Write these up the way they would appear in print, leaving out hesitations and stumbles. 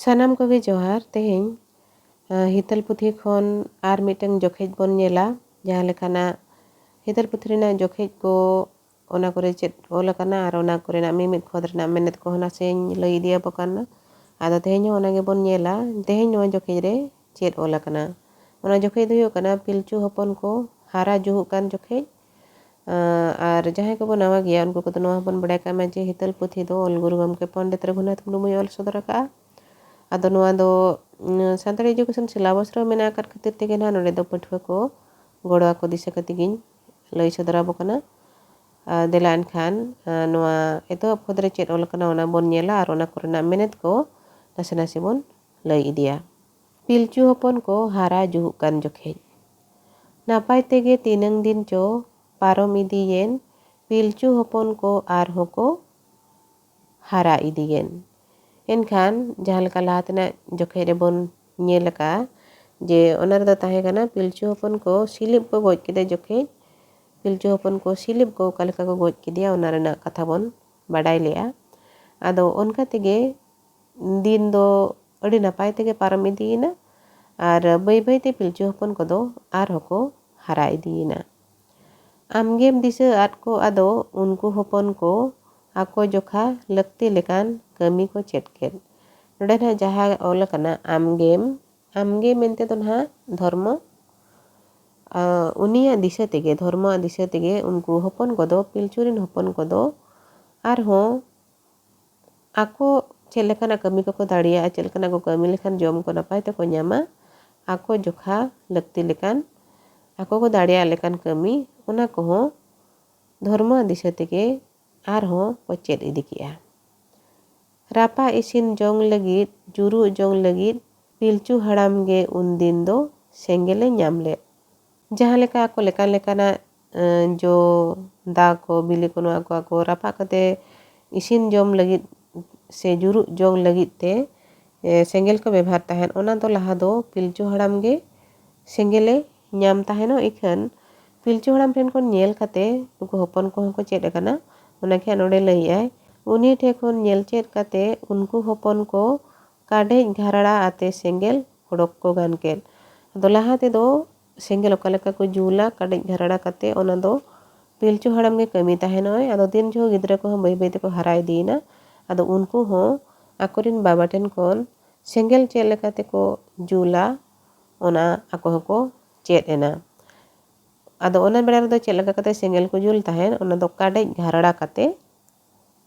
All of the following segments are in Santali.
सानाम कोगे जोहार तेहें हितल पुथी खन आर मिटंग जोखेज बन नेला जहाँ लेखाना हितल पुथी रेना जोखेज को ओना करे चेत ओल काना आर ओना करे मिमिद खोद रेना मेनेत को होना सेñ लई दिया बकाना आदो तेहें ओना गे बन नेला तेहें नोआ जोखेज रे चेत ओल काना ओना जोखेज दो काना पिलचू हपन को हारा जुहु कान जोखेज आर जहाँ को बो नवा गया उनको को तो नवा बन बड़ाय कामा जे हितल पुथी दो ऑल गुरु गमके पंडित रघुनाथ मुर्मू ऑल सदर का आदो नोआ दो सानताड़ी एजुकेशन सिलेबस रे मेना कर खातिर तेगे ना नोडे दो पठुआ को गोड़वा को दिशा कतिगिन लई सदरा बकना देला एनखान नोआ एतो खुद रे चेत ओल कना ओना बन नेला आर ओना कोरेना मेनेत को नासे नासे बन लई इदिया पिलचू हपन को हारा जुहु कान जोखेज नापाय तेगे तीनंग दिन चो पारम इदियेन पिलचू हपन को आर होको हारा इदियेन एनखान जहाँ लेका लाहातना जोखेज रे बन नेल का जे ओना रे दो ताहे काना पिलचू हपन को सिलिप को गोज केदे जोखेज पिलचू हपन को सिलिप को ओका लेका को गोज केदिया ओना रेना कथा बन बाडाय लेया आदो ओनका तेगे दिन दो अड़ी नापाय तेगे पारम इदियेना आर बै बै ते पिलचू हपन को दो आर होको हारा इदियेना आमगेम दिशा आट को आदो उनको हपन को आको जोखा लक्ति लेकान कमी को चेट केद नोडे ना जहाँ ओल काना आमगेम मेनते तो ना धर्म उनिया दिशा तेगे धर्म दिशा तेगे उनको हपन को दो पिलचुरिन हपन को दो आर हो आको चेल लेकाना कमी को दाड़िया चेल लेकाना को कमी लेकान जम को नपाय ते को न्यामा आको जोखा लक्ति लेकान आको को दाड़िया लेकान कमी उना को हो धर्म दिशा तेगे आर हो को चेत इदि किया रापा इसिन जोंग लगित जुरु जोंग लगित पिलचू हड़ाम गे उन दिन दो सेंगेले न्यामले जहाँ लेका को लेकान लेकाना जो दा को बिली को नोआ को रापा कते इसिन जोम लगित से जुरु जोंग लगित ते सेंगेल को व्यवहार ताहेन ओना दो लहा दो पिलचू हड़ाम गे सेंगेले न्याम ताहेनो इखन पिलचू हड़ाम ठेन को नेल कते उनको हपन को को चेत काना ओना के नोडे लई आय उनी ठे खन नेल चेत काते उनको हपन को काडेज घाराड़ा आते सेंगेल होड़क को गान केल आदो लहा ते दो सेंगेल ओका लेका को जुला काडेज घाराड़ा काते ओना दो पिलचू हड़ाम गे कमी ताहेनोय आदो दिन जो गिद्रा को बै बै ते को हराय दीना आदो उनको हो आकोरिन बाबा ठेन कोन सेंगेल चेल लेकाते को जुला ओना आको को चेत एना आदो ओना बेड़ा रे दो चेल लेका काते सेंगेल को जुल ताहेन ओना दो काडेज घाराड़ा काते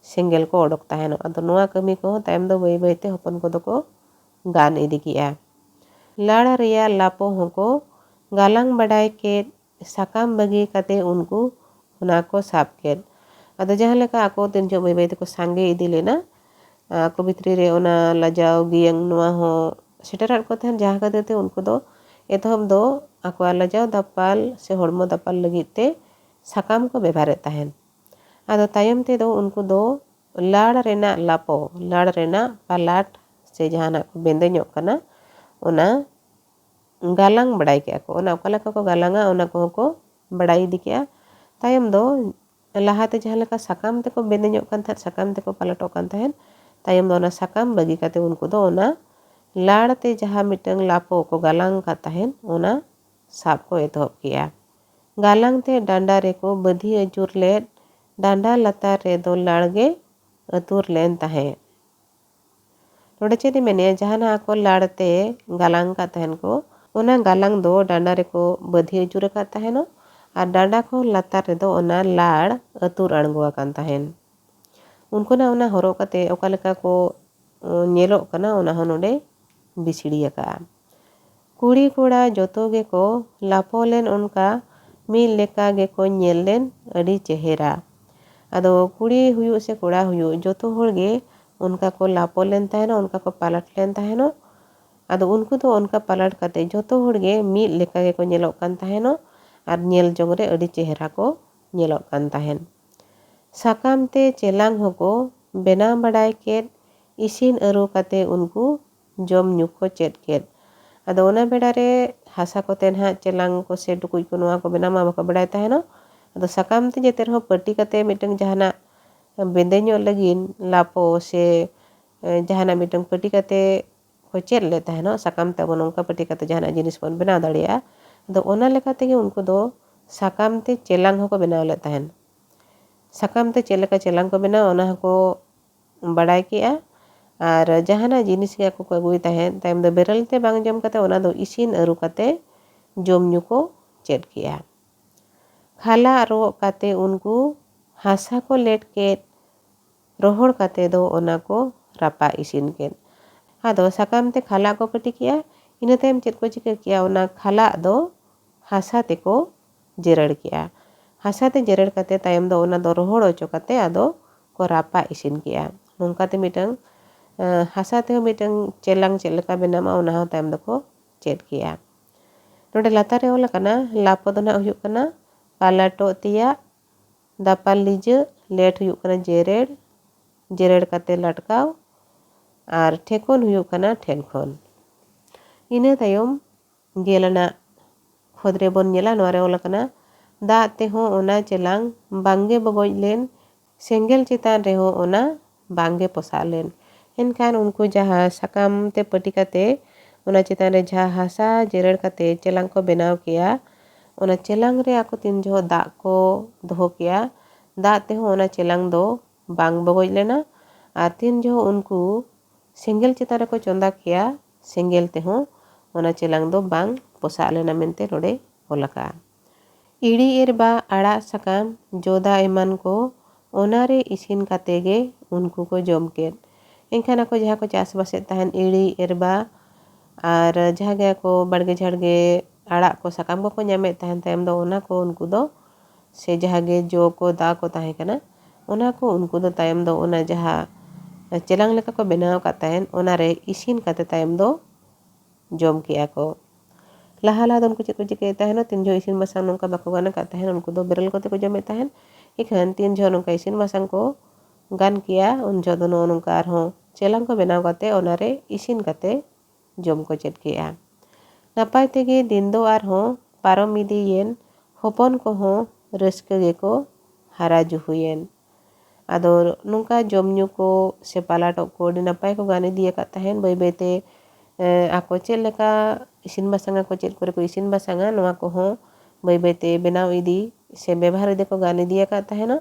सेंगेल को ओडक ताहेनो आदो नोआ कमी को तायम दो बै बै ते हपन को दो को गान इदि किया लाड़ा रिया लापो होको गालांग बडाय केद साकाम बगी काते उनको उना को साब केद आदो जहाँ लेका आको दिन जो बै बै ते को सांगे इदि लेना आको भितरी रे ओना लजाव गियंग नोआ हो सेटराट को थान जहाँ काते ते उनको दो एतहम दो आको लजाव दापाल से होड़मो दापाल लगित ते साकाम को व्यवहार ताहेन आदो तायम ते दो उनको दो लाड़ रेना लापो लाड़ रेना पालाट से जहाना को बेंदे ᱧᱚᱜ कना ओना गालांग बड़ाई के को ओना ओका लेका को गालांगा ओना को बड़ाई इदि के तायम दो लाहाते जहाँ लेका साकाम ते को बेंदे ᱧᱚᱜ कान था साकाम ते को पालटो कान थाहेन तायम दो ओना साकाम बगी काते उनको दो ओना लाड़ ते जहाँ मिटंग लापो को गालांग का ताहेन ओना साब को एतहब किया गालांग ते डांडा रे को बधी अजूर लेद डांडा लतार रे दो लाड़गे अतुर लेन ताहे नोडे चेदी मेने जहाना आको लाड़ते गालांग का तहन को ओना गालांग दो डांडा रे को बधी अजूर का तहनो और डांडा को लतार रे दो ओना लाड़ अतुर अणगुआ कान तहन उनको ना ओना हरो काते ओका लेका को नेलो कना ओना हो नोडे बिसिड़िया का कुड़ी कोड़ा जोतो गे को लापो लेन उनका मिल लेका गे को नेल लेन अड़ी चेहरा आदो कुड़ी हुयु से कोड़ा हुयु जोतो होड़गे उनका को लापो लेन ताहेनो उनका को पालट लेन ताहेनो आदो उनको तो उनका पालट काते जोतो होड़गे मिल लेका गे को नेलो कान ताहेनो आर नेल जोंग रे अड़ी चेहरा को नेलो कान ताहेन साकाम ते चेलांग होको बेना बड़ाय केद इसिन अरु काते उनको जम ᱧᱩ को चेत केद आदो ओना बेड़ा रे हासा को तेन हा चेलांग को से टुकुज को नोआ को बेना मा बका बड़ाय ताहेनो आदो साकाम ते जेते रहो पट्टी काते मिटंग जहाना बेंदे ᱧᱚᱜ लगिन लापो से जहाना मिटंग पट्टी काते को चेद ले तहनो साकाम ते बन उनका पटी कते जहाना जिनिस बन बनाव दाड़िया आदो ओना लेका तेगे उनको दो साकाम ते चेलांग हको बनाव ले तहन साकाम ते चेद लेका चेलांग को बनाव ओना हको बड़ाय किया और जहाना जिनिस के को अगुई तहन तायम दो बेरल ते बांग जम कते ओना दो इसिन अरु कते जम न्यू को चेद किया खाला रो कते उनको हासा को लेट के रोहड़ कते दो ओना को रापा इसिन के आदो साकाम ते खाला को पटी किया इन तायम चेद को चिका किया ओना खाला दो हासा ते को जेरड़ किया हासा ते जेरड़ कते तायम दो ओना दो रोहड़ ओचो कते आदो को रापा इसिन किया नोंका ते मिटंग हासा ते मिटंग चेलांग चेद लेका बेनामा ओना तायम दो को चेद किया नोडे लातार रे ओला कना लापो दो ना हुयुग कना पालाटो तिया दापाल लीजे लेट हुयुग कना जेरेड़ जेरेड़ कते लटकाव और ठेकोन हुयुग कना ठेन खोन इने तायम गेलना खोदरे बन नेला नोरे ओला कना दा ते हो ओना चेलांग बांगे बगोज लेन सेंगेल चितान रे हो ओना बांगे पोसा लेन एनखान उनको जहाँ साकाम ते पटी कते ओना चितान रे जहाँ हासा जेरेड़ कते चेलांग को बनाव किया ओना चेलांग रे आको तीन जो दा को दोहो किया दा ते हो ओना चेलांग दो बांग बगोज लेना और तीन जो उनको सेंगेल चितान रे को चंदा किया सेंगेल ते हो ओना चेलांग दो बांग पोसा लेना मेनते नोडे ओलका इड़ी एरबा आड़ा साकाम जोदा एमान को ओनारे इसिन कते गे उनको को जम के एनखान को जहाँ को चास बसे तहन इड़ी एरबा और जहाँ गया को बड़गे झड़गे आड़ा को साकाम को नामे तहन तायम दो ओना को उनको दो से जहाँ गे जो को दा को ताहे कना ओना को उनको दो तायम दो ओना जहाँ चेलांग लेका को बनाव का तहन ओनारे इसिन कते तायम दो जम किया को लहा लहा दो उनको चेक को चिके तहन तीन जो इसिन बसांग नोंका बाको गाना का तहन उनको दो बेरल कोते को जमे तहन इखान तीन जो नोंका इसिन बसांग को गान किया उन जो दोनों नोंका आरहों चेलांग को बनाव कते ओनारे इसिन कते जम को चेद किया नापाय तेगे दिन दो आरहों पारम इदीयेन होपन को हो रस्के गे को हारा जुहुयेन आदो नोंका जम न्यू को से पालाटो को डी नापाय को गाने दिए का तहन बै बैते आको चेद लेका इसिन बसांगा को चेद करे को इसिन बसांगा नोआ को हो बै बैते बनाव इदी से व्यवहार इदे को गाने दिए का तहन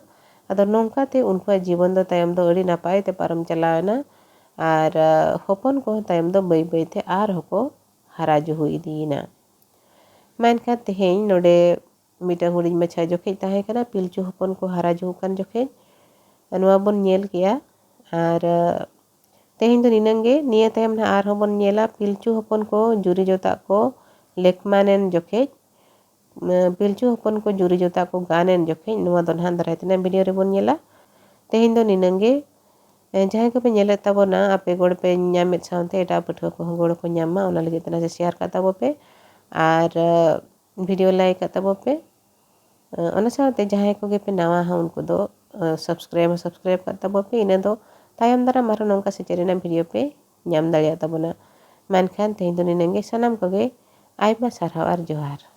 आदो नोंका ते उनको जीवन दो तायम दो अड़ी नापाय ते पारम चलावना और होपन को तायम दो बै बैते आर होको हारा जुहु इदीना मानखा तेहेñ नोडे मिटा हुडिñ मछा जोखे ताहे कना पिलचू होपन को हारा जुहु कान जोखे नोआ बन नेल किया और तेहेñ दो निनंगे निया तायम ना आर होबन नेला पिलचू होपन को जुरी जोता को लेकमानेन जोखे पिलचू होपन को जुरी जोता को गानेन जोखे नोआ दो नहान दराय तना वीडियो रे बन नेला तेहेñ दो निनंगे जहाँ को पे नेले ताबोना आपे गोड़ पे ᱧᱟᱢᱮᱫ साउंते एटा पठुआ को गोड़ को ᱧᱟᱢᱟ ओना लगे तना से शेयर का ताबो पे और वीडियो लाइक का ताबो पे ओना साउंते जहाँ को गे पे नवा हा उनको दो सब्सक्राइब का ताबो पे इना दो तायम दारा मारो नोंका से चेरेना वीडियो पे ᱧᱟᱢ दाड़िया ताबोना मानखान तेहेñ दो निनंगे सनाम को गे आयमा सारहाव आर जोहार।